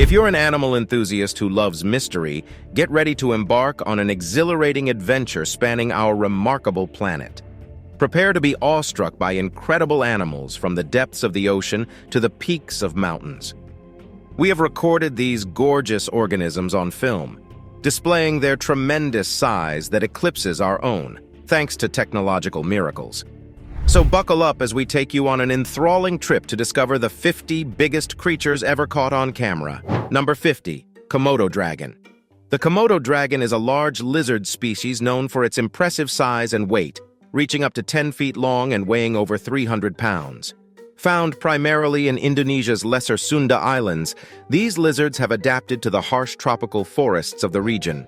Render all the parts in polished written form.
If you're an animal enthusiast who loves mystery, get ready to embark on an exhilarating adventure spanning our remarkable planet. Prepare to be awestruck by incredible animals from the depths of the ocean to the peaks of mountains. We have recorded these gorgeous organisms on film, displaying their tremendous size that eclipses our own, thanks to technological miracles. So buckle up as we take you on an enthralling trip to discover the 50 biggest creatures ever caught on camera. Number 50. Komodo dragon. The Komodo dragon is a large lizard species known for its impressive size and weight, reaching up to 10 feet long and weighing over 300 pounds. Found primarily in Indonesia's Lesser Sunda Islands, these lizards have adapted to the harsh tropical forests of the region.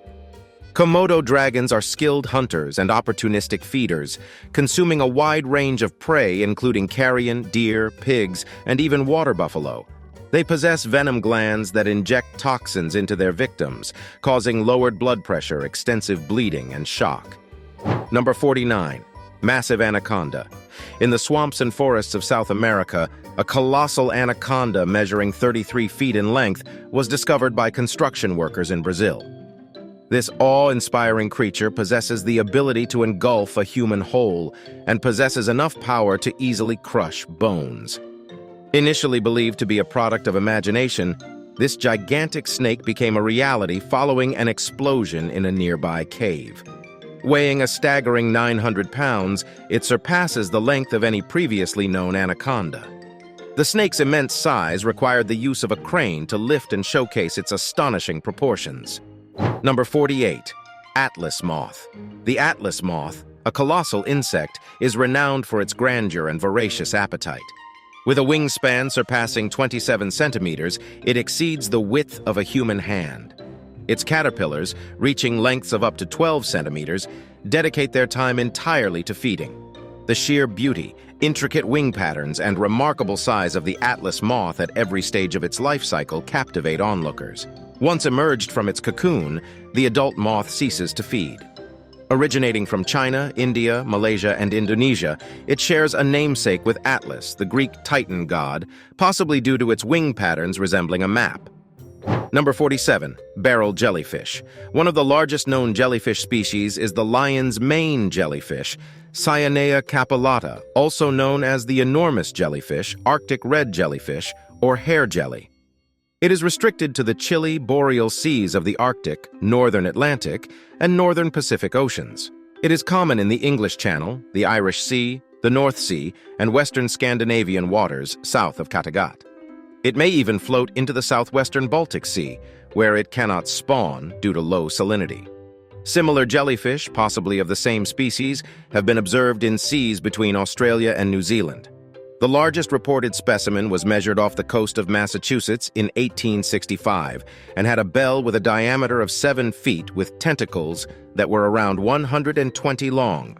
Komodo dragons are skilled hunters and opportunistic feeders, consuming a wide range of prey including carrion, deer, pigs, and even water buffalo. They possess venom glands that inject toxins into their victims, causing lowered blood pressure, extensive bleeding, and shock. Number 49. Massive anaconda. In the swamps and forests of South America, a colossal anaconda measuring 33 feet in length was discovered by construction workers in Brazil. This awe-inspiring creature possesses the ability to engulf a human whole and possesses enough power to easily crush bones. Initially believed to be a product of imagination, this gigantic snake became a reality following an explosion in a nearby cave. Weighing a staggering 900 pounds, it surpasses the length of any previously known anaconda. The snake's immense size required the use of a crane to lift and showcase its astonishing proportions. Number 48. Atlas moth. The atlas moth, a colossal insect, is renowned for its grandeur and voracious appetite. With a wingspan surpassing 27 centimeters, it exceeds the width of a human hand. Its caterpillars, reaching lengths of up to 12 centimeters, dedicate their time entirely to feeding. The sheer beauty, intricate wing patterns, and remarkable size of the atlas moth at every stage of its life cycle captivate onlookers. Once emerged from its cocoon, the adult moth ceases to feed. Originating from China, India, Malaysia, and Indonesia, it shares a namesake with Atlas, the Greek Titan god, possibly due to its wing patterns resembling a map. Number 47. Barrel jellyfish. One of the largest known jellyfish species is the lion's mane jellyfish, Cyanea capillata, also known as the enormous jellyfish, Arctic red jellyfish, or hair jelly. It is restricted to the chilly, boreal seas of the Arctic, northern Atlantic, and northern Pacific Oceans. It is common in the English Channel, the Irish Sea, the North Sea, and western Scandinavian waters south of Kattegat. It may even float into the southwestern Baltic Sea, where it cannot spawn due to low salinity. Similar jellyfish, possibly of the same species, have been observed in seas between Australia and New Zealand. The largest reported specimen was measured off the coast of Massachusetts in 1865 and had a bell with a diameter of 7 feet with tentacles that were around 120 long.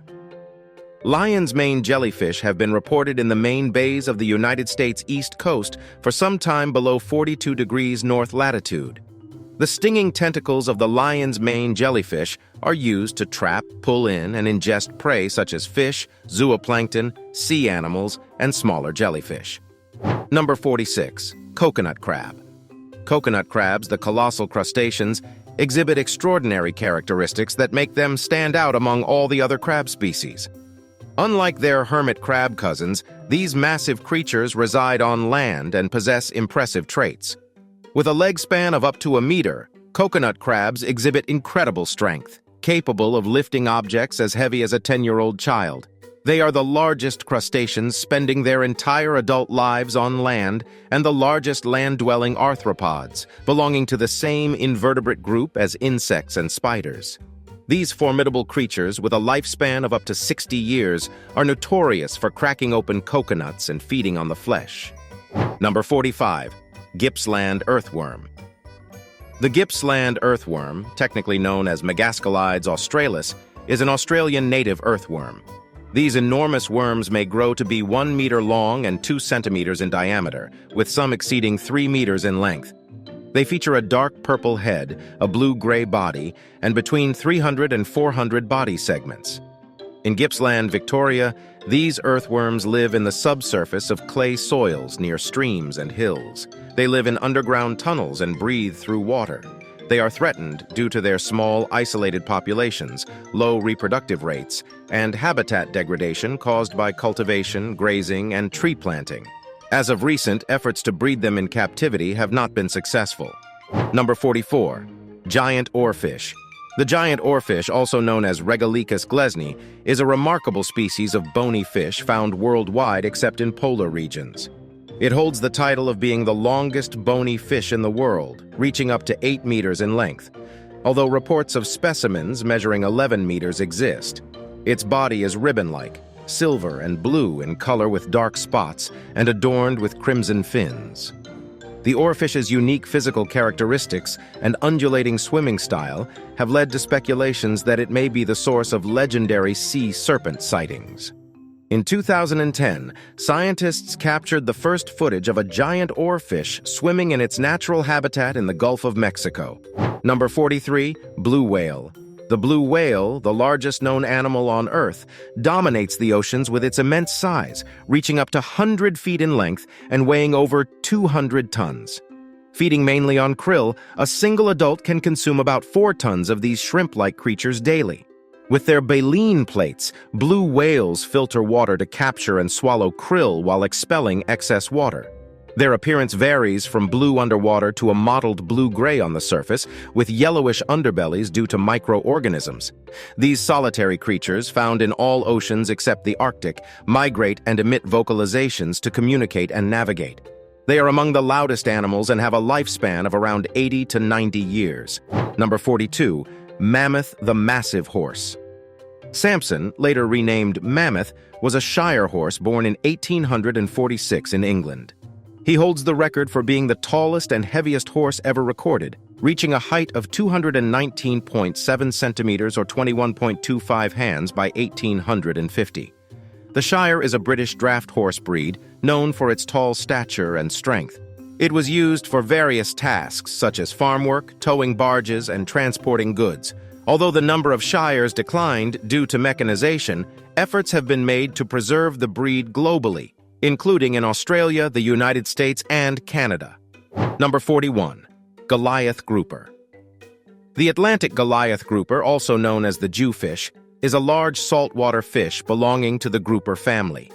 Lion's mane jellyfish have been reported in the main bays of the United States East Coast for some time below 42 degrees north latitude. The stinging tentacles of the lion's mane jellyfish are used to trap, pull in, and ingest prey such as fish, zooplankton, sea animals, and smaller jellyfish. Number 46. Coconut crab. Coconut crabs, the colossal crustaceans, exhibit extraordinary characteristics that make them stand out among all the other crab species. Unlike their hermit crab cousins, these massive creatures reside on land and possess impressive traits. With a leg span of up to a meter, coconut crabs exhibit incredible strength, capable of lifting objects as heavy as a 10-year-old child. They are the largest crustaceans, spending their entire adult lives on land, and the largest land-dwelling arthropods, belonging to the same invertebrate group as insects and spiders. These formidable creatures, with a lifespan of up to 60 years, are notorious for cracking open coconuts and feeding on the flesh. Number 45. Gippsland earthworm. The Gippsland earthworm, technically known as Megascolides australis, is an Australian native earthworm. These enormous worms may grow to be 1 meter long and 2 centimeters in diameter, with some exceeding 3 meters in length. They feature a dark purple head, a blue-gray body, and between 300 and 400 body segments. In Gippsland, Victoria, these earthworms live in the subsurface of clay soils near streams and hills. They live in underground tunnels and breathe through water. They are threatened due to their small, isolated populations, low reproductive rates, and habitat degradation caused by cultivation, grazing, and tree planting. As of recent, efforts to breed them in captivity have not been successful. Number 44. Giant oarfish. The giant oarfish, also known as Regalicus glesni, is a remarkable species of bony fish found worldwide except in polar regions. It holds the title of being the longest bony fish in the world, reaching up to 8 meters in length, although reports of specimens measuring 11 meters exist. Its body is ribbon-like, silver and blue in color with dark spots, and adorned with crimson fins. The oarfish's unique physical characteristics and undulating swimming style have led to speculations that it may be the source of legendary sea serpent sightings. In 2010, scientists captured the first footage of a giant oarfish swimming in its natural habitat in the Gulf of Mexico. Number 43. Blue whale. The blue whale, the largest known animal on Earth, dominates the oceans with its immense size, reaching up to 100 feet in length and weighing over 200 tons. Feeding mainly on krill, a single adult can consume about 4 tons of these shrimp-like creatures daily. With their baleen plates, blue whales filter water to capture and swallow krill while expelling excess water. Their appearance varies from blue underwater to a mottled blue-gray on the surface, with yellowish underbellies due to microorganisms. These solitary creatures, found in all oceans except the Arctic, migrate and emit vocalizations to communicate and navigate. They are among the loudest animals and have a lifespan of around 80 to 90 years. Number 42. Mammoth the massive horse. Samson, later renamed Mammoth, was a Shire horse born in 1846 in England. He holds the record for being the tallest and heaviest horse ever recorded, reaching a height of 219.7 centimeters or 21.25 hands by 1850. The Shire is a British draft horse breed known for its tall stature and strength. It was used for various tasks such as farm work, towing barges, and transporting goods. Although the number of Shires declined due to mechanization, efforts have been made to preserve the breed globally, including in Australia, the United States, and Canada. Number 41. Goliath grouper. The Atlantic Goliath grouper, also known as the Jewfish, is a large saltwater fish belonging to the grouper family.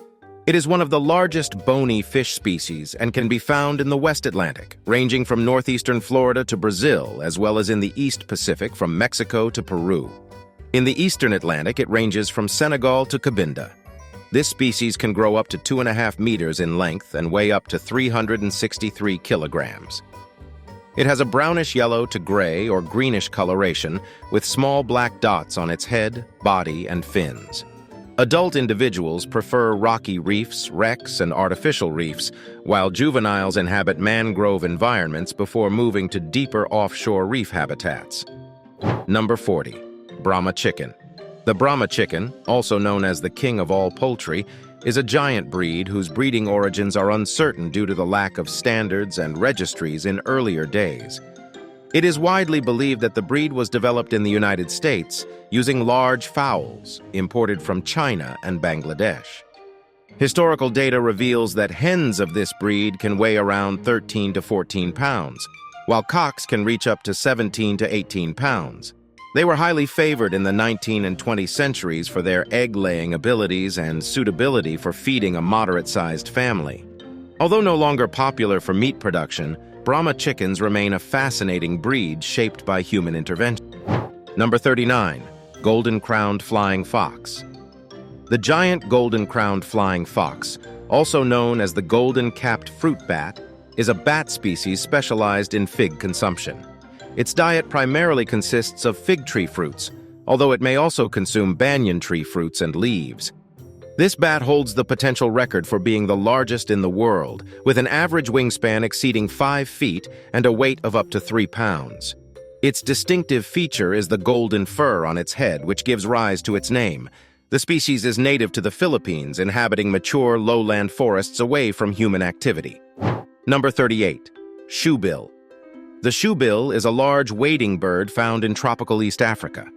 It is one of the largest bony fish species and can be found in the West Atlantic, ranging from northeastern Florida to Brazil, as well as in the East Pacific from Mexico to Peru. In the eastern Atlantic, it ranges from Senegal to Cabinda. This species can grow up to 2.5 meters in length and weigh up to 363 kilograms. It has a brownish yellow to gray or greenish coloration with small black dots on its head, body, and fins. Adult individuals prefer rocky reefs, wrecks, and artificial reefs, while juveniles inhabit mangrove environments before moving to deeper offshore reef habitats. Number 40. Brahma chicken. The Brahma chicken, also known as the king of all poultry, is a giant breed whose breeding origins are uncertain due to the lack of standards and registries in earlier days. It is widely believed that the breed was developed in the United States using large fowls imported from China and Bangladesh. Historical data reveals that hens of this breed can weigh around 13 to 14 pounds, while cocks can reach up to 17 to 18 pounds. They were highly favored in the 19th and 20th centuries for their egg-laying abilities and suitability for feeding a moderate-sized family. Although no longer popular for meat production, Brahma chickens remain a fascinating breed shaped by human intervention. Number 39. Golden-crowned flying fox. The giant golden-crowned flying fox, also known as the golden-capped fruit bat, is a bat species specialized in fig consumption. Its diet primarily consists of fig tree fruits, although it may also consume banyan tree fruits and leaves. This bat holds the potential record for being the largest in the world, with an average wingspan exceeding 5 feet and a weight of up to 3 pounds. Its distinctive feature is the golden fur on its head, which gives rise to its name. The species is native to the Philippines, inhabiting mature lowland forests away from human activity. Number 38. Shoebill. The shoebill is a large wading bird found in tropical East Africa.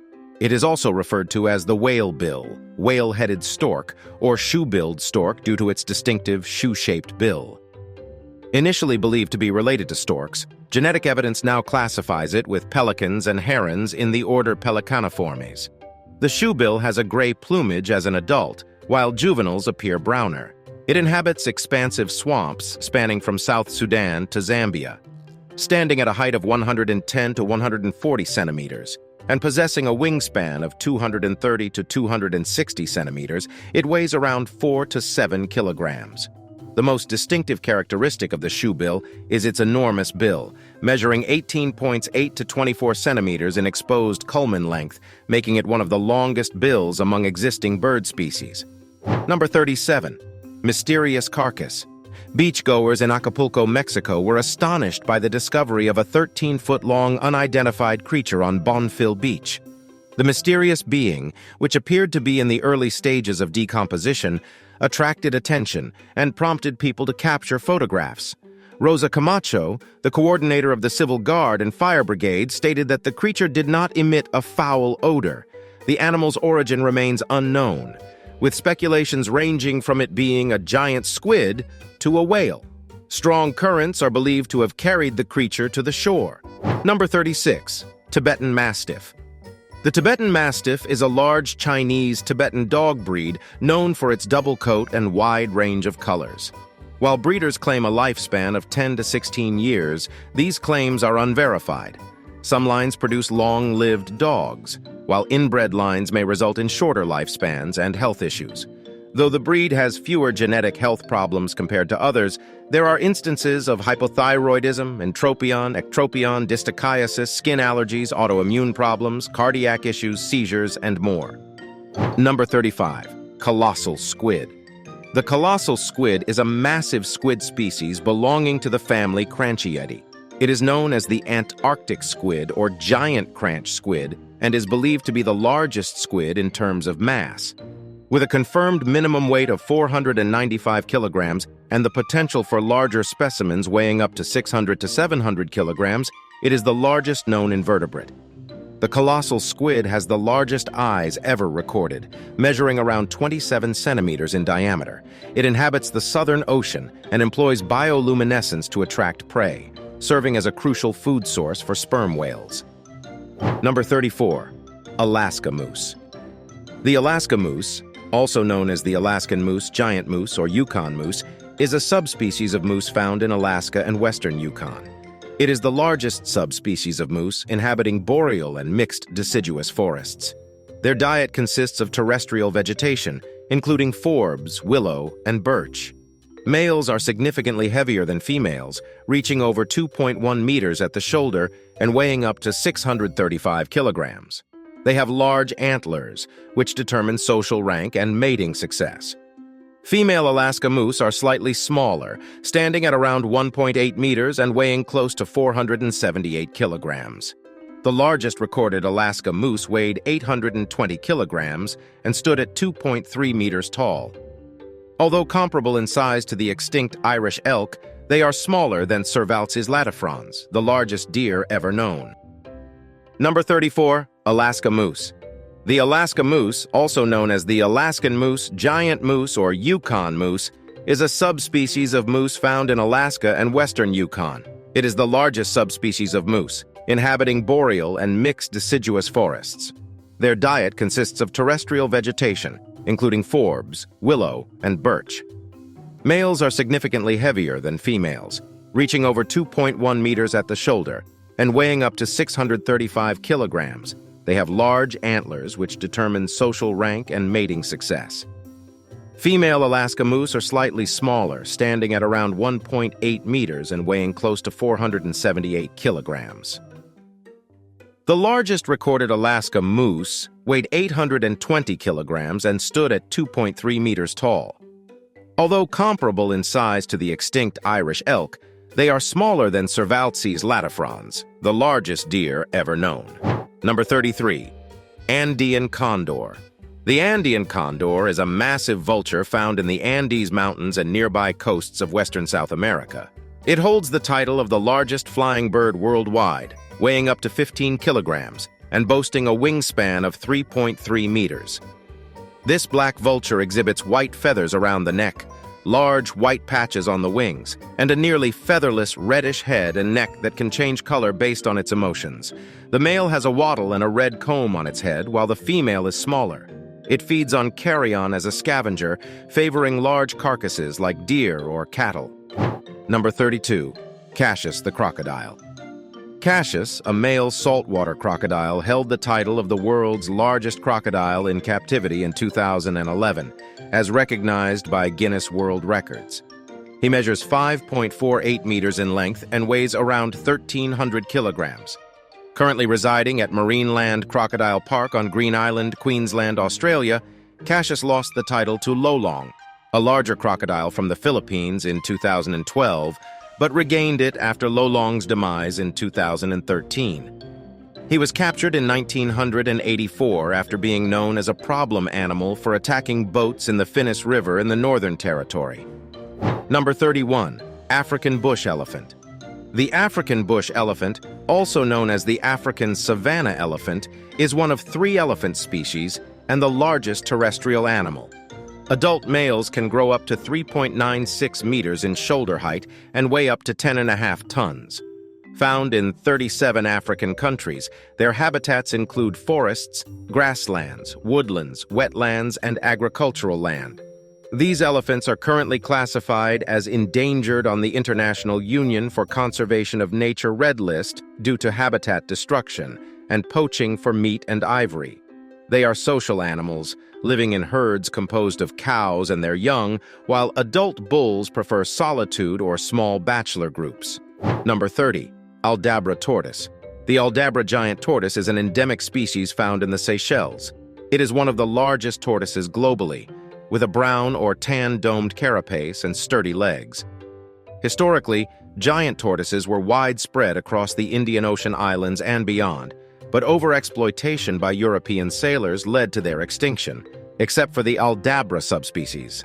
It is also referred to as the whale-bill, whale-headed stork, or shoe-billed stork due to its distinctive shoe-shaped bill. Initially believed to be related to storks, genetic evidence now classifies it with pelicans and herons in the order Pelecaniformes. The shoebill has a gray plumage as an adult, while juveniles appear browner. It inhabits expansive swamps spanning from South Sudan to Zambia. Standing at a height of 110 to 140 centimeters, and possessing a wingspan of 230 to 260 centimeters, it weighs around 4 to 7 kilograms. The most distinctive characteristic of the shoebill is its enormous bill, measuring 18.8 to 24 centimeters in exposed culmen length, making it one of the longest bills among existing bird species. Number 37. Mysterious carcass. Beachgoers in Acapulco, Mexico were astonished by the discovery of a 13-foot-long unidentified creature on Bonfil Beach. The mysterious being, which appeared to be in the early stages of decomposition, attracted attention and prompted people to capture photographs. Rosa Camacho, the coordinator of the Civil Guard and Fire Brigade, stated that the creature did not emit a foul odor. The animal's origin remains unknown, with speculations ranging from it being a giant squid to a whale. Strong currents are believed to have carried the creature to the shore. Number 36. Tibetan Mastiff. The Tibetan Mastiff is a large Chinese Tibetan dog breed known for its double coat and wide range of colors. While breeders claim a lifespan of 10 to 16 years, these claims are unverified. Some lines produce long-lived dogs, while inbred lines may result in shorter lifespans and health issues. Though the breed has fewer genetic health problems compared to others, there are instances of hypothyroidism, entropion, ectropion, distichiasis, skin allergies, autoimmune problems, cardiac issues, seizures, and more. Number 35. Colossal squid. The colossal squid is a massive squid species belonging to the family Cranchiidae. It is known as the Antarctic squid or giant cranch squid and is believed to be the largest squid in terms of mass. With a confirmed minimum weight of 495 kilograms and the potential for larger specimens weighing up to 600 to 700 kilograms, it is the largest known invertebrate. The colossal squid has the largest eyes ever recorded, measuring around 27 centimeters in diameter. It inhabits the Southern Ocean and employs bioluminescence to attract prey, serving as a crucial food source for sperm whales. Number 34. Alaska moose. The Alaska moose, also known as the Alaskan moose, giant moose, or Yukon moose, is a subspecies of moose found in Alaska and western Yukon. It is the largest subspecies of moose, inhabiting boreal and mixed deciduous forests. Their diet consists of terrestrial vegetation, including forbs, willow, and birch. Males are significantly heavier than females, reaching over 2.1 meters at the shoulder and weighing up to 635 kilograms. They have large antlers, which determine social rank and mating success. Female Alaska moose are slightly smaller, standing at around 1.8 meters and weighing close to 478 kilograms. The largest recorded Alaska moose weighed 820 kilograms and stood at 2.3 meters tall. Although comparable in size to the extinct Irish elk, they are smaller than Cervaltz's latifrons, the largest deer ever known. Number 34. Alaska moose. The Alaska moose, also known as the Alaskan moose, giant moose, or Yukon moose, is a subspecies of moose found in Alaska and western Yukon. It is the largest subspecies of moose, inhabiting boreal and mixed deciduous forests. Their diet consists of terrestrial vegetation, including forbs, willow, and birch. Males are significantly heavier than females, reaching over 2.1 meters at the shoulder and weighing up to 635 kilograms. They have large antlers, which determine social rank and mating success. Female Alaska moose are slightly smaller, standing at around 1.8 meters and weighing close to 478 kilograms. The largest recorded Alaska moose weighed 820 kilograms and stood at 2.3 meters tall. Although comparable in size to the extinct Irish elk, they are smaller than Cervaltz's latifrons, the largest deer ever known. Number 33. Andean condor. The Andean condor is a massive vulture found in the Andes Mountains and nearby coasts of western South America. It holds the title of the largest flying bird worldwide, weighing up to 15 kilograms, and boasting a wingspan of 3.3 meters. This black vulture exhibits white feathers around the neck, large white patches on the wings, and a nearly featherless reddish head and neck that can change color based on its emotions. The male has a wattle and a red comb on its head, while the female is smaller. It feeds on carrion as a scavenger, favoring large carcasses like deer or cattle. Number 32. CASSIUS the crocodile. CASSIUS, a male saltwater crocodile, held the title of the world's largest crocodile in captivity in 2011, as recognized by Guinness World Records. He measures 5.48 meters in length and weighs around 1,300 kilograms. Currently residing at Marineland Crocodile Park on Green Island, Queensland, Australia, CASSIUS lost the title to Lolong, a larger crocodile from the Philippines, in 2012, but regained it after Lolong's demise in 2013. He was captured in 1984 after being known as a problem animal for attacking boats in the Finniss River in the Northern Territory. Number 31. African bush elephant. The African bush elephant, also known as the African savanna elephant, is one of 3 elephant species and the largest terrestrial animal. Adult males can grow up to 3.96 meters in shoulder height and weigh up to 10.5 tons. Found in 37 African countries, their habitats include forests, grasslands, woodlands, wetlands, and agricultural land. These elephants are currently classified as endangered on the International Union for Conservation of Nature Red List due to habitat destruction and poaching for meat and ivory. They are social animals, living in herds composed of cows and their young, while adult bulls prefer solitude or small bachelor groups. Number 30. Aldabra tortoise. The Aldabra giant tortoise is an endemic species found in the Seychelles. It is one of the largest tortoises globally, with a brown or tan-domed carapace and sturdy legs. Historically, giant tortoises were widespread across the Indian Ocean islands and beyond, but overexploitation by European sailors led to their extinction, except for the Aldabra subspecies.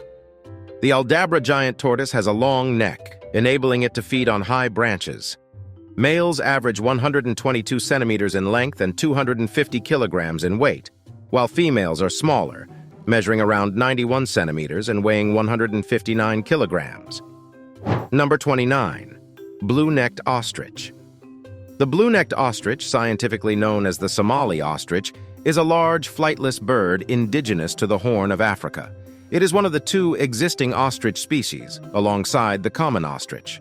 The Aldabra giant tortoise has a long neck, enabling it to feed on high branches. Males average 122 centimeters in length and 250 kilograms in weight, while females are smaller, measuring around 91 centimeters and weighing 159 kilograms. Number 29. Blue-necked ostrich. The blue-necked ostrich, scientifically known as the Somali ostrich, is a large, flightless bird indigenous to the Horn of Africa. It is one of the 2 existing ostrich species, alongside the common ostrich.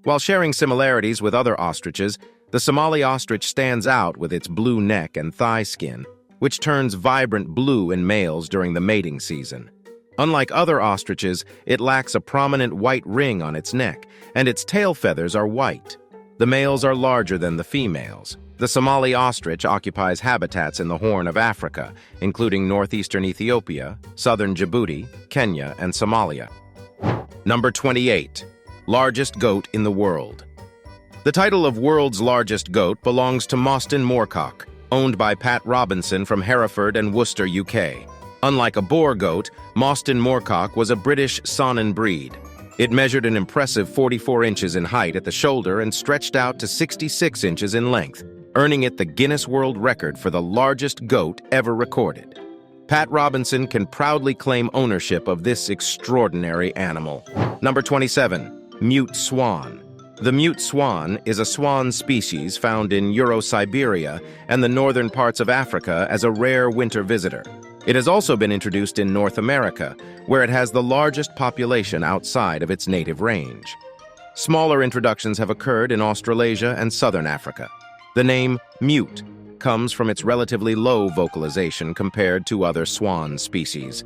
While sharing similarities with other ostriches, the Somali ostrich stands out with its blue neck and thigh skin, which turns vibrant blue in males during the mating season. Unlike other ostriches, it lacks a prominent white ring on its neck, and its tail feathers are white. The males are larger than the females. The Somali ostrich occupies habitats in the Horn of Africa, including northeastern Ethiopia, southern Djibouti, Kenya, and Somalia. Number 28. Largest goat in the world. The title of world's largest goat belongs to Mostyn Moorcock, owned by Pat Robinson from Hereford and Worcester, UK. Unlike a boar goat, Mostyn Moorcock was a British Saanen breed. It measured an impressive 44 inches in height at the shoulder and stretched out to 66 inches in length, earning it the Guinness World Record for the largest goat ever recorded. Pat Robinson can proudly claim ownership of this extraordinary animal. Number 27. Mute swan. The mute swan is a swan species found in Euro-Siberia and the northern parts of Africa as a rare winter visitor. It has also been introduced in North America, where it has the largest population outside of its native range. Smaller introductions have occurred in Australasia and southern Africa. The name mute comes from its relatively low vocalization compared to other swan species.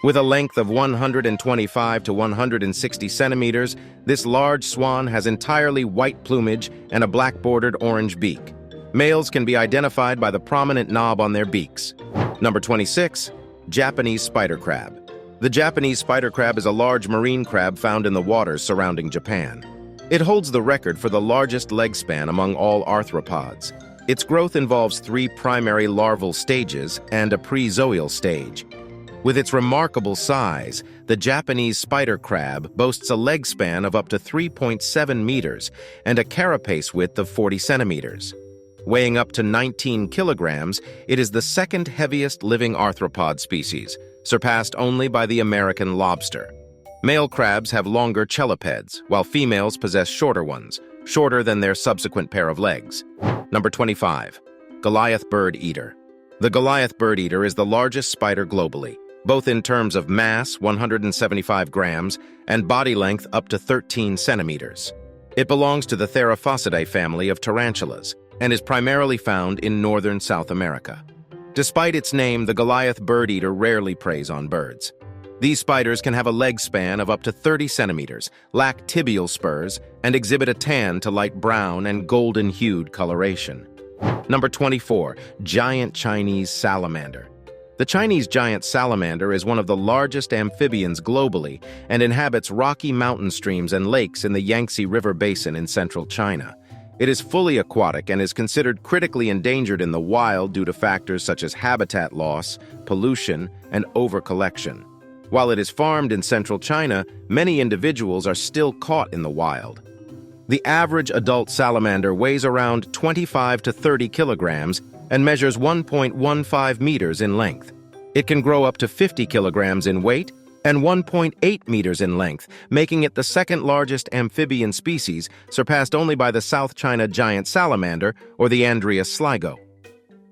With a length of 125 to 160 centimeters, this large swan has entirely white plumage and a black-bordered orange beak. Males can be identified by the prominent knob on their beaks. Number 26. Japanese spider crab. The Japanese spider crab is a large marine crab found in the waters surrounding Japan. It holds the record for the largest leg span among all arthropods. Its growth involves 3 primary larval stages and a prezoial stage. With its remarkable size, the Japanese spider crab boasts a leg span of up to 3.7 meters and a carapace width of 40 centimeters. Weighing up to 19 kilograms, it is the second heaviest living arthropod species, surpassed only by the American lobster. Male crabs have longer chelipeds, while females possess shorter ones, shorter than their subsequent pair of legs. Number 25. Goliath bird eater. The Goliath bird eater is the largest spider globally, both in terms of mass, 175 grams, and body length up to 13 centimeters. It belongs to the Theraphosidae family of tarantulas and is primarily found in northern South America. Despite its name, the Goliath bird eater rarely preys on birds. These spiders can have a leg span of up to 30 centimeters, lack tibial spurs, and exhibit a tan to light brown and golden-hued coloration. Number 24. Giant Chinese salamander. The Chinese giant salamander is one of the largest amphibians globally and inhabits rocky mountain streams and lakes in the Yangtze River basin in central China. It is fully aquatic and is considered critically endangered in the wild due to factors such as habitat loss, pollution, and overcollection. While it is farmed in central China, many individuals are still caught in the wild. The average adult salamander weighs around 25 to 30 kilograms and measures 1.15 meters in length. It can grow up to 50 kilograms in weight and 1.8 meters in length, making it the second largest amphibian species, surpassed only by the South China giant salamander or the Andreas sligo.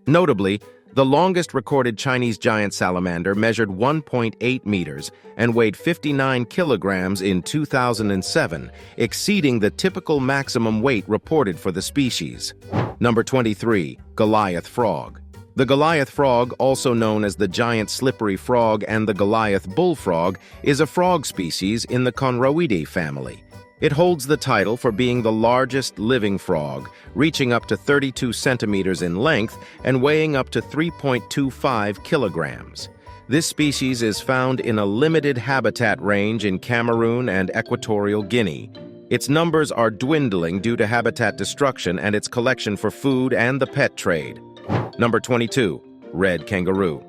Notably, the longest recorded Chinese giant salamander measured 1.8 meters and weighed 59 kilograms in 2007, exceeding the typical maximum weight reported for the species. Number 23. Goliath frog. The Goliath frog, also known as the giant slippery frog and the Goliath bullfrog, is a frog species in the Conroidae family. It holds the title for being the largest living frog, reaching up to 32 centimeters in length and weighing up to 3.25 kilograms. This species is found in a limited habitat range in Cameroon and Equatorial Guinea. Its numbers are dwindling due to habitat destruction and its collection for food and the pet trade. Number 22. Red kangaroo.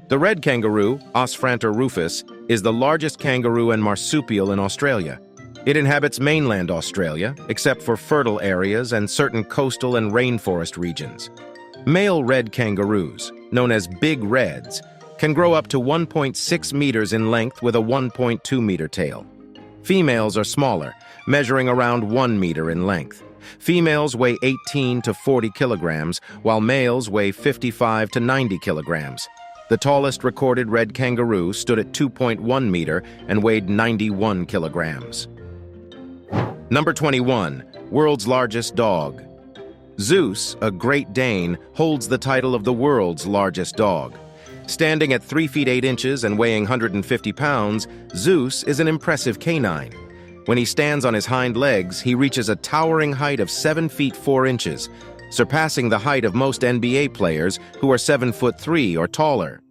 The red kangaroo, Osfrantor rufus, is the largest kangaroo and marsupial in Australia. It inhabits mainland Australia, except for fertile areas and certain coastal and rainforest regions. Male red kangaroos, known as big reds, can grow up to 1.6 meters in length with a 1.2 meter tail. Females are smaller, measuring around 1 meter in length. Females weigh 18 to 40 kilograms, while males weigh 55 to 90 kilograms. The tallest recorded red kangaroo stood at 2.1 meter and weighed 91 kilograms. Number 21. World's largest dog. Zeus, a Great Dane, holds the title of the world's largest dog. Standing at 3 feet 8 inches and weighing 150 pounds, Zeus is an impressive canine. When he stands on his hind legs, he reaches a towering height of 7 feet 4 inches, surpassing the height of most NBA players who are 7'3" or taller.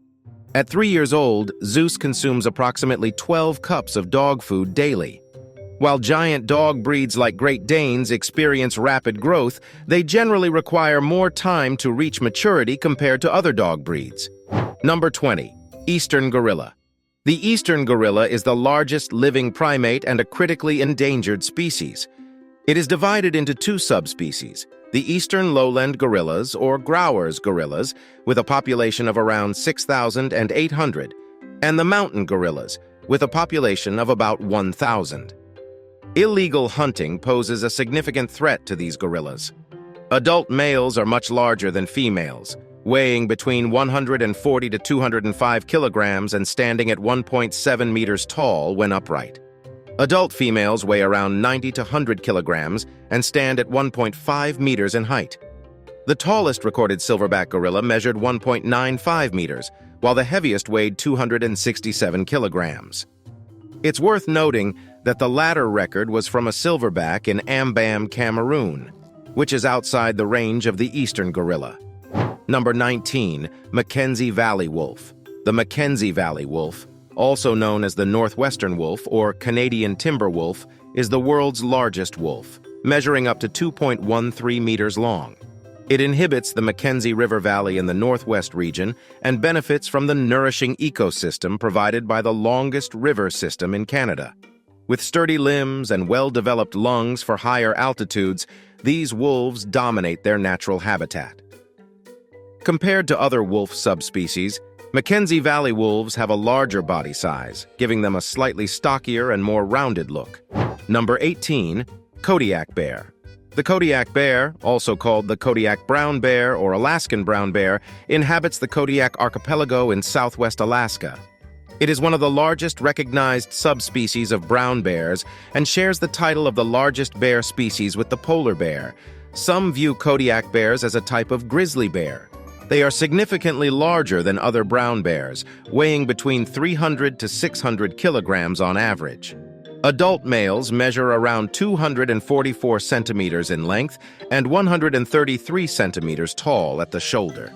At 3 years old, Zeus consumes approximately 12 cups of dog food daily. While giant dog breeds like Great Danes experience rapid growth, they generally require more time to reach maturity compared to other dog breeds. Number 20. Eastern gorilla. The eastern gorilla is the largest living primate and a critically endangered species. It is divided into two subspecies, the eastern lowland gorillas, or growers gorillas, with a population of around 6,800, and the mountain gorillas, with a population of about 1,000. Illegal hunting poses a significant threat to these gorillas. Adult males are much larger than females, weighing between 140 to 205 kilograms and standing at 1.7 meters tall when upright. Adult females weigh around 90 to 100 kilograms and stand at 1.5 meters in height. The tallest recorded silverback gorilla measured 1.95 meters, while the heaviest weighed 267 kilograms. It's worth noting that the latter record was from a silverback in Ambam, Cameroon, which is outside the range of the eastern gorilla. Number 19. Mackenzie Valley wolf. The Mackenzie Valley wolf, also known as the northwestern wolf or Canadian timber wolf, is the world's largest wolf, measuring up to 2.13 meters long. It inhabits the Mackenzie River Valley in the northwest region and benefits from the nourishing ecosystem provided by the longest river system in Canada. With sturdy limbs and well-developed lungs for higher altitudes, these wolves dominate their natural habitat. Compared to other wolf subspecies, Mackenzie Valley wolves have a larger body size, giving them a slightly stockier and more rounded look. Number 18. Kodiak bear. The Kodiak bear, also called the Kodiak brown bear or Alaskan brown bear, inhabits the Kodiak archipelago in southwest Alaska. It is one of the largest recognized subspecies of brown bears and shares the title of the largest bear species with the polar bear. Some view Kodiak bears as a type of grizzly bear. They are significantly larger than other brown bears, weighing between 300 to 600 kilograms on average. Adult males measure around 244 centimeters in length and 133 centimeters tall at the shoulder.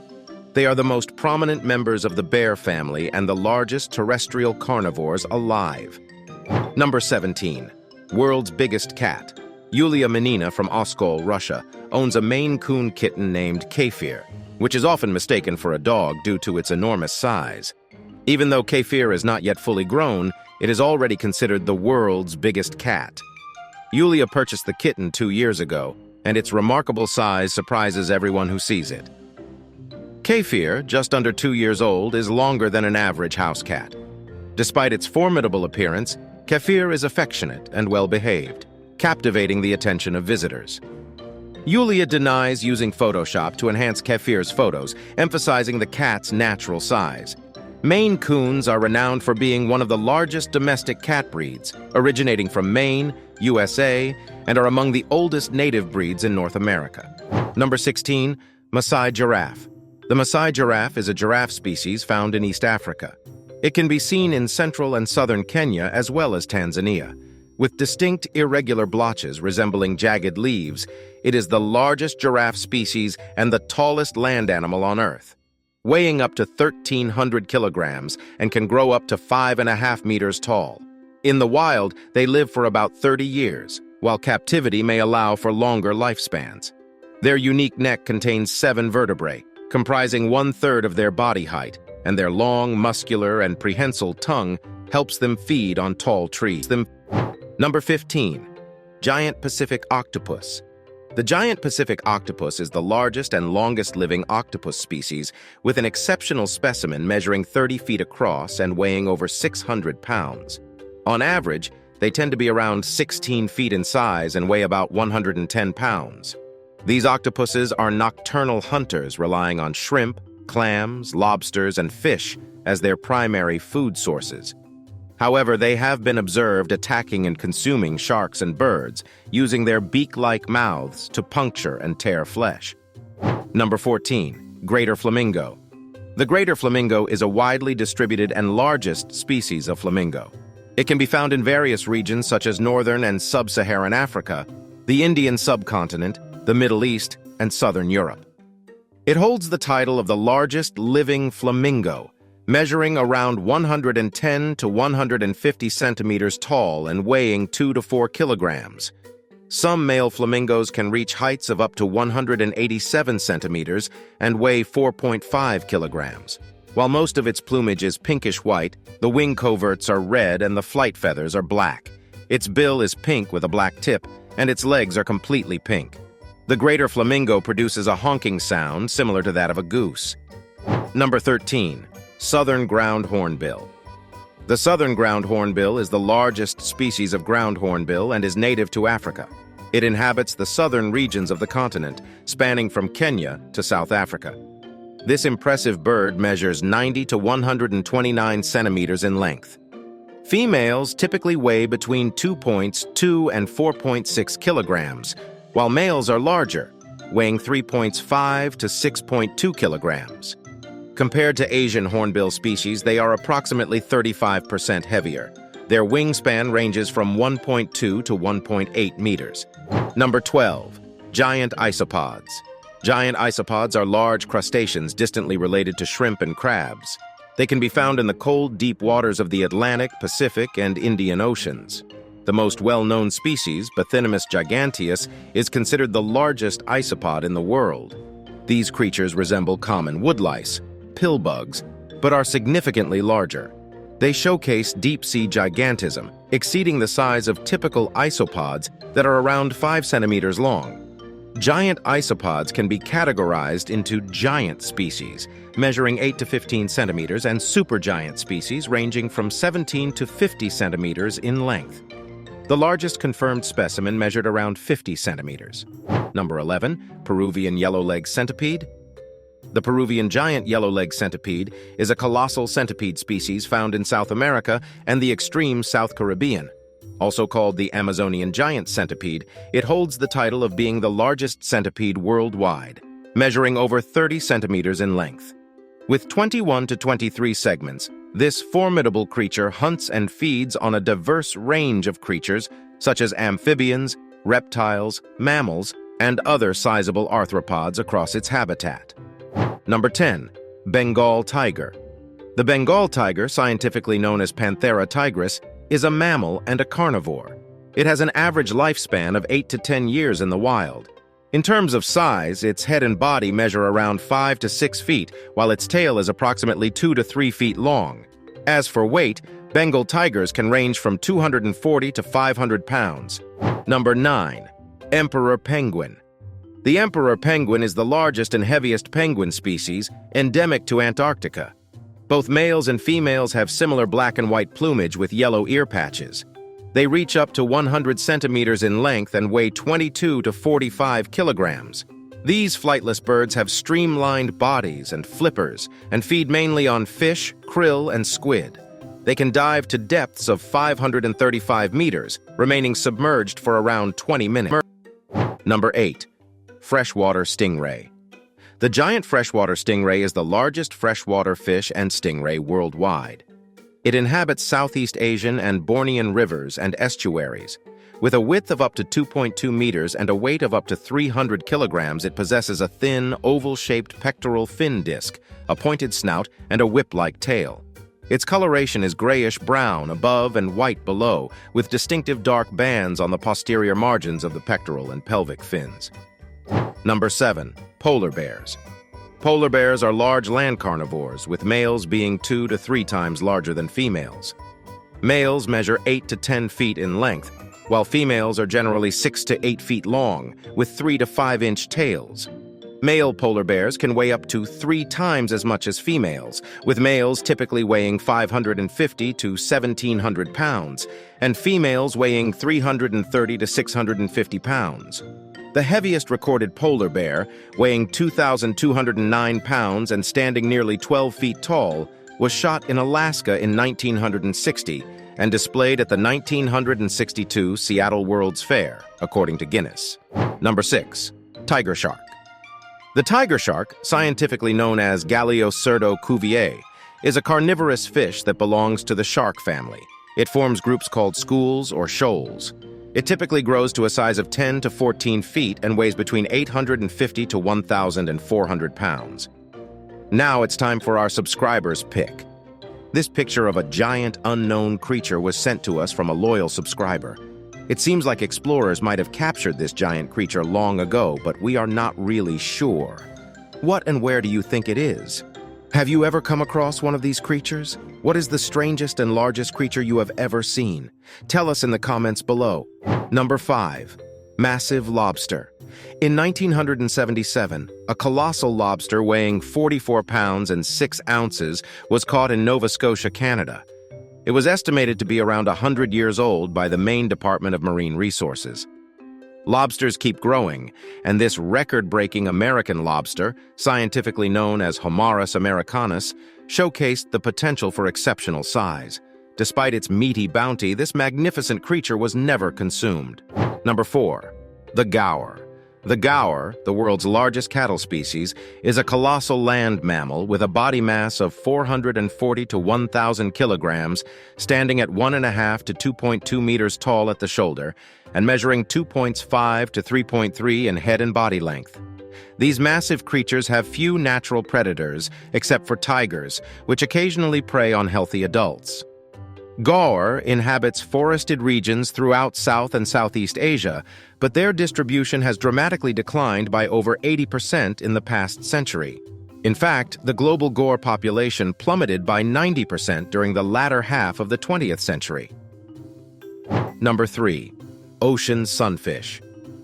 They are the most prominent members of the bear family and the largest terrestrial carnivores alive. Number 17. World's biggest cat. Yulia Menina from Oskol, Russia, owns a Maine Coon kitten named Kefir, which is often mistaken for a dog due to its enormous size. Even though Kefir is not yet fully grown, it is already considered the world's biggest cat. Yulia purchased the kitten 2 years ago, and its remarkable size surprises everyone who sees it. Kefir, just under 2 years old, is longer than an average house cat. Despite its formidable appearance, Kefir is affectionate and well-behaved, captivating the attention of visitors. Yulia denies using Photoshop to enhance Kefir's photos, emphasizing the cat's natural size. Maine Coons are renowned for being one of the largest domestic cat breeds, originating from Maine, USA, and are among the oldest native breeds in North America. Number 16. Maasai giraffe. The Maasai giraffe is a giraffe species found in East Africa. It can be seen in central and southern Kenya as well as Tanzania. With distinct irregular blotches resembling jagged leaves, it is the largest giraffe species and the tallest land animal on Earth. Weighing up to 1,300 kilograms and can grow up to 5.5 meters tall. In the wild, they live for about 30 years, while captivity may allow for longer lifespans. Their unique neck contains 7 vertebrae, comprising 1/3 of their body height, and their long, muscular, and prehensile tongue helps them feed on tall trees. Number 15. Giant Pacific octopus. The giant Pacific octopus is the largest and longest-living octopus species, with an exceptional specimen measuring 30 feet across and weighing over 600 pounds. On average, they tend to be around 16 feet in size and weigh about 110 pounds. These octopuses are nocturnal hunters relying on shrimp, clams, lobsters, and fish as their primary food sources. However, they have been observed attacking and consuming sharks and birds, using their beak-like mouths to puncture and tear flesh. Number 14. Greater flamingo. The greater flamingo is a widely distributed and largest species of flamingo. It can be found in various regions such as northern and sub-Saharan Africa, the Indian subcontinent, the Middle East, and southern Europe. It holds the title of the largest living flamingo, measuring around 110 to 150 centimeters tall and weighing 2 to 4 kilograms. Some male flamingos can reach heights of up to 187 centimeters and weigh 4.5 kilograms. While most of its plumage is pinkish-white, the wing coverts are red and the flight feathers are black. Its bill is pink with a black tip, and its legs are completely pink. The greater flamingo produces a honking sound similar to that of a goose. Number 13. Southern ground hornbill. The southern ground hornbill is the largest species of ground hornbill and is native to Africa. It inhabits the southern regions of the continent, spanning from Kenya to South Africa. This impressive bird measures 90 to 129 centimeters in length. Females typically weigh between 2.2 and 4.6 kilograms, while males are larger, weighing 3.5 to 6.2 kilograms. Compared to Asian hornbill species, they are approximately 35% heavier. Their wingspan ranges from 1.2 to 1.8 meters. Number 12. Giant isopods. Giant isopods are large crustaceans distantly related to shrimp and crabs. They can be found in the cold, deep waters of the Atlantic, Pacific, and Indian Oceans. The most well-known species, Bathynomus giganteus, is considered the largest isopod in the world. These creatures resemble common woodlice, pill bugs, but are significantly larger. They showcase deep-sea gigantism, exceeding the size of typical isopods that are around 5 centimeters long. Giant isopods can be categorized into giant species, measuring 8 to 15 centimeters, and supergiant species ranging from 17 to 50 centimeters in length. The largest confirmed specimen measured around 50 centimeters. Number 11, Peruvian yellow-legged centipede. The Peruvian giant yellow-legged centipede is a colossal centipede species found in South America and the extreme South Caribbean. Also called the Amazonian giant centipede, it holds the title of being the largest centipede worldwide, measuring over 30 centimeters in length. With 21 to 23 segments, this formidable creature hunts and feeds on a diverse range of creatures such as amphibians, reptiles, mammals, and other sizable arthropods across its habitat. Number 10. Bengal tiger. The Bengal tiger, scientifically known as Panthera tigris, is a mammal and a carnivore. It has an average lifespan of 8 to 10 years in the wild. In terms of size, its head and body measure around 5 to 6 feet, while its tail is approximately 2 to 3 feet long. As for weight, Bengal tigers can range from 240 to 500 pounds. Number 9. Emperor penguin. The emperor penguin is the largest and heaviest penguin species, endemic to Antarctica. Both males and females have similar black and white plumage with yellow ear patches. They reach up to 100 centimeters in length and weigh 22 to 45 kilograms. These flightless birds have streamlined bodies and flippers and feed mainly on fish, krill, and squid. They can dive to depths of 535 meters, remaining submerged for around 20 minutes. Number 8. Freshwater stingray. The giant freshwater stingray is the largest freshwater fish and stingray worldwide. It inhabits Southeast Asian and Bornean rivers and estuaries. With a width of up to 2.2 meters and a weight of up to 300 kilograms, it possesses a thin, oval-shaped pectoral fin disc, a pointed snout, and a whip-like tail. Its coloration is grayish-brown above and white below, with distinctive dark bands on the posterior margins of the pectoral and pelvic fins. Number 7. Polar bears. Polar bears are large land carnivores, with males being 2 to 3 times larger than females. Males measure 8 to 10 feet in length, while females are generally 6 to 8 feet long, with 3 to 5-inch tails. Male polar bears can weigh up to 3 times as much as females, with males typically weighing 550 to 1,700 pounds, and females weighing 330 to 650 pounds. The heaviest recorded polar bear, weighing 2,209 pounds and standing nearly 12 feet tall, was shot in Alaska in 1960 and displayed at the 1962 Seattle World's Fair, according to Guinness. Number 6. Tiger shark. The tiger shark, scientifically known as Galiocerdo cuvier, is a carnivorous fish that belongs to the shark family. It forms groups called schools or shoals. It typically grows to a size of 10 to 14 feet and weighs between 850 to 1,400 pounds. Now it's time for our subscriber's pick. This picture of a giant unknown creature was sent to us from a loyal subscriber. It seems like explorers might have captured this giant creature long ago, but we are not really sure. What and where do you think it is? Have you ever come across one of these creatures? What is the strangest and largest creature you have ever seen? Tell us in the comments below. Number 5. Massive lobster. In 1977, a colossal lobster weighing 44 pounds and 6 ounces was caught in Nova Scotia, Canada. It was estimated to be around 100 years old by the Maine Department of Marine Resources. Lobsters keep growing, and this record-breaking American lobster, scientifically known as Homarus americanus, showcased the potential for exceptional size. Despite its meaty bounty, this magnificent creature was never consumed. Number 4. The gaur. The gaur, the world's largest cattle species, is a colossal land mammal with a body mass of 440 to 1,000 kilograms, standing at 1.5 to 2.2 meters tall at the shoulder, and measuring 2.5 to 3.3 in head and body length. These massive creatures have few natural predators, except for tigers, which occasionally prey on healthy adults. Gaur inhabits forested regions throughout South and Southeast Asia, but their distribution has dramatically declined by over 80% in the past century. In fact, the global gaur population plummeted by 90% during the latter half of the 20th century. Number 3. Ocean sunfish.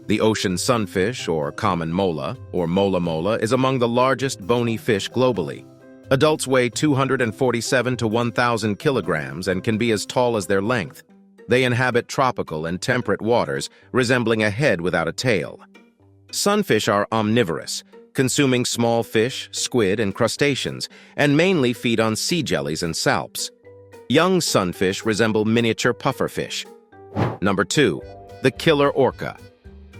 The ocean sunfish, or common mola, or mola, is among the largest bony fish globally. Adults weigh 247 to 1,000 kilograms and can be as tall as their length. They inhabit tropical and temperate waters, resembling a head without a tail. Sunfish are omnivorous, consuming small fish, squid, and crustaceans, and mainly feed on sea jellies and salps. Young sunfish resemble miniature pufferfish. Number 2. The killer orca.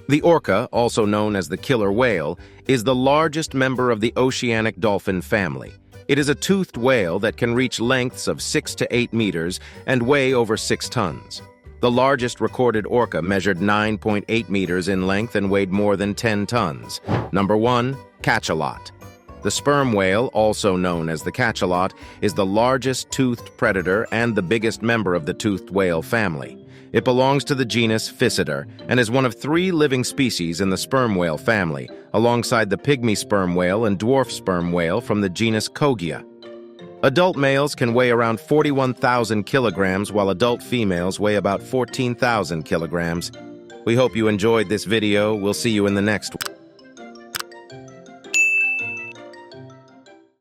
The orca, also known as the killer whale, is the largest member of the oceanic dolphin family. It is a toothed whale that can reach lengths of 6 to 8 meters and weigh over 6 tons. The largest recorded orca measured 9.8 meters in length and weighed more than 10 tons. Number 1. Cachalot. The sperm whale, also known as the cachalot, is the largest toothed predator and the biggest member of the toothed whale family. It belongs to the genus Physeter and is one of 3 living species in the sperm whale family, alongside the pygmy sperm whale and dwarf sperm whale from the genus Kogia. Adult males can weigh around 41,000 kilograms, while adult females weigh about 14,000 kilograms. We hope you enjoyed this video. We'll see you in the next one.